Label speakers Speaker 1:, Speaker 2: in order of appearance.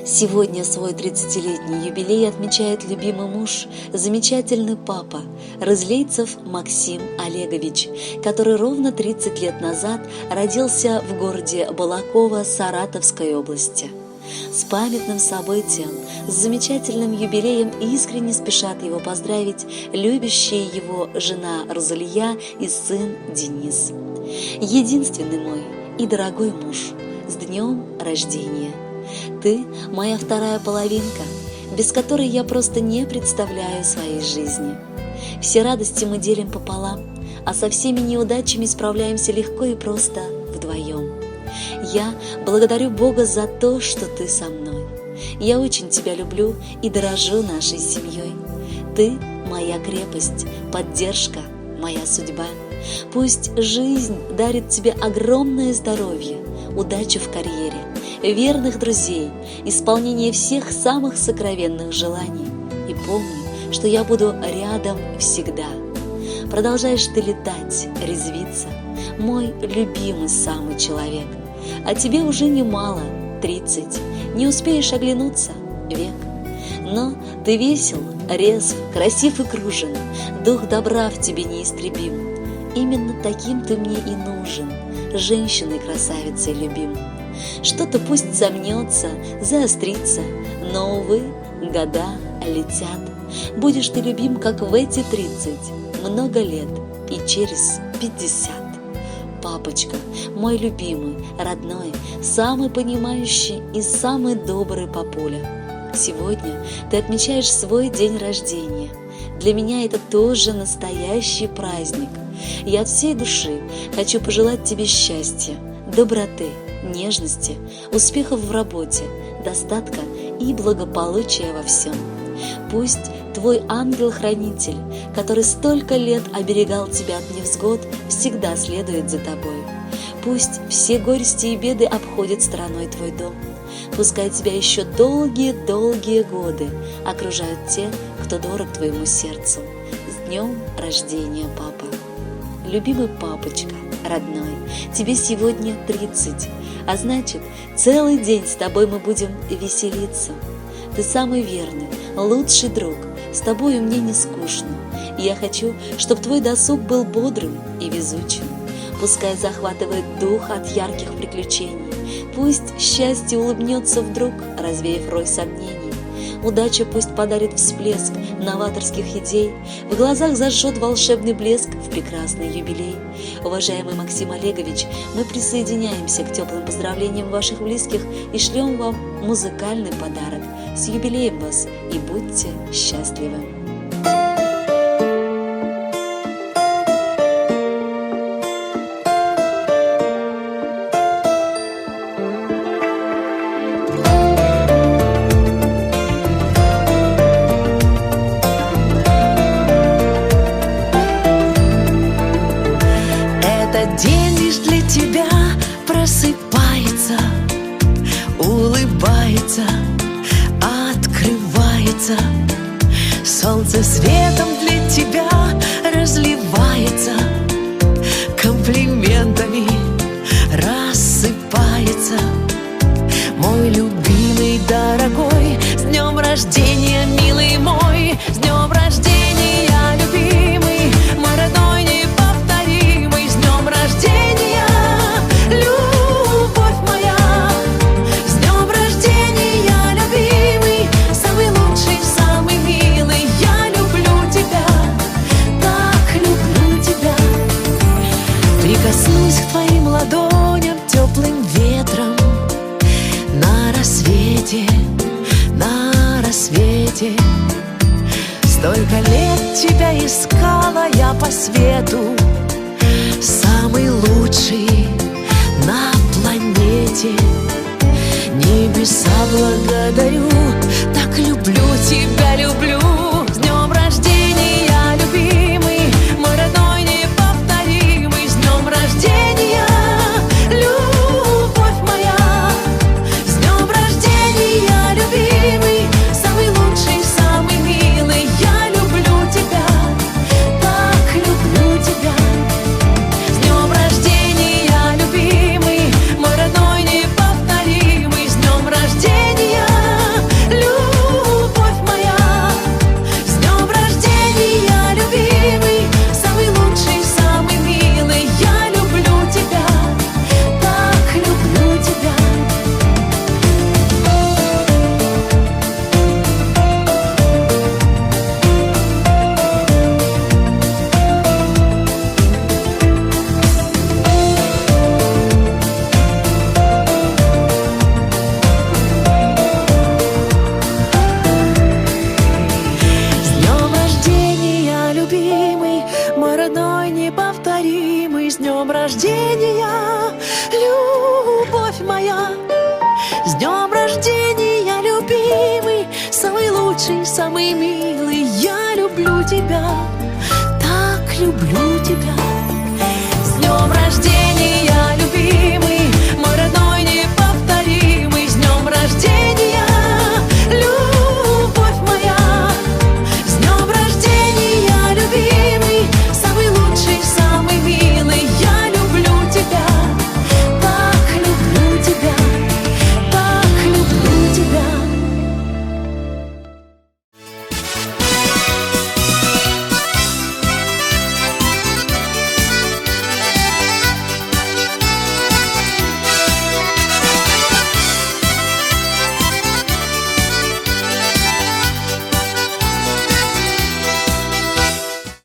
Speaker 1: Сегодня свой 30-летний юбилей отмечает любимый муж, замечательный папа, Рызлейцев Максим Олегович, который ровно 30 лет назад родился в городе Балаково Саратовской области. С памятным событием, с замечательным юбилеем искренне спешат его поздравить любящая его жена Розалия и сын Денис. Единственный мой и дорогой муж, с днем рождения! Ты моя вторая половинка, без которой я просто не представляю своей жизни. Все радости мы делим пополам, а со всеми неудачами справляемся легко и просто вдвоем. Я благодарю Бога за то, что ты со мной. Я очень тебя люблю и дорожу нашей семьей. Ты моя крепость, поддержка, моя судьба. Пусть жизнь дарит тебе огромное здоровье, удачу в карьере, верных друзей, исполнение всех самых сокровенных желаний. И помни, что я буду рядом всегда. Продолжаешь ты летать, резвиться, мой любимый самый человек. А тебе уже немало, 30, не успеешь оглянуться, век. Но ты весел, резв, красив и кружен, дух добра в тебе неистребим. Именно таким ты мне и нужен, женщиной, красавицей любим. Что-то пусть сомнется, заострится, но, увы, года летят. Будешь ты любим, как в эти 30, много лет и через 50. Папочка, мой любимый, родной, самый понимающий и самый добрый папуля. Сегодня ты отмечаешь свой день рождения. Для меня это тоже настоящий праздник. Я от всей души хочу пожелать тебе счастья, доброты, нежности, успехов в работе, достатка и благополучия во всем. Пусть твой ангел-хранитель, который столько лет оберегал тебя от невзгод, всегда следует за тобой. Пусть все горести и беды обходят стороной твой дом. Пускай тебя еще долгие-долгие годы окружают те, кто дорог твоему сердцу. С днем рождения, папа! Любимый папочка, родной, тебе сегодня 30, а значит, целый день с тобой мы будем веселиться. Ты самый верный, лучший друг, с тобою мне не скучно. И я хочу, чтобы твой досуг был бодрым и везучим. Пускай захватывает дух от ярких приключений. Пусть счастье улыбнется вдруг, развеяв рой сомнений. Удача пусть подарит всплеск новаторских идей, в глазах зажжет волшебный блеск в прекрасный юбилей. Уважаемый Максим Олегович, мы присоединяемся к теплым поздравлениям ваших близких и шлем вам музыкальный подарок. С юбилеем вас и будьте счастливы!
Speaker 2: День лишь для тебя просыпается, улыбается, открывается. Солнце светом для тебя разливается, комплиментами рассыпается. Мой любимый, дорогой, с днем рождения, милый мой, с днем рождения, любимый, мой родной, неповторимый, с днем рождения, любовь моя, с днем рождения, любимый, самый лучший, самый милый, я люблю тебя, так люблю тебя. Прикоснусь к твоим ладоням теплым ветром на рассвете, на рассвете. Столько лет тебя искала я по свету, самый лучший на планете. Небеса благодарю, так люблю тебя, люблю. С днем рождения, любимый, мой родной, неповторимый, с днем рождения, любовь моя, с днем рождения, любимый, самый лучший, самый милый, я люблю тебя, так люблю тебя. С днем рождения, любимый, мой родной, неповторимый, с днем рождения, днем рождения, любимый, самый лучший, самый милый. Я люблю тебя, так люблю тебя. С днем рождения,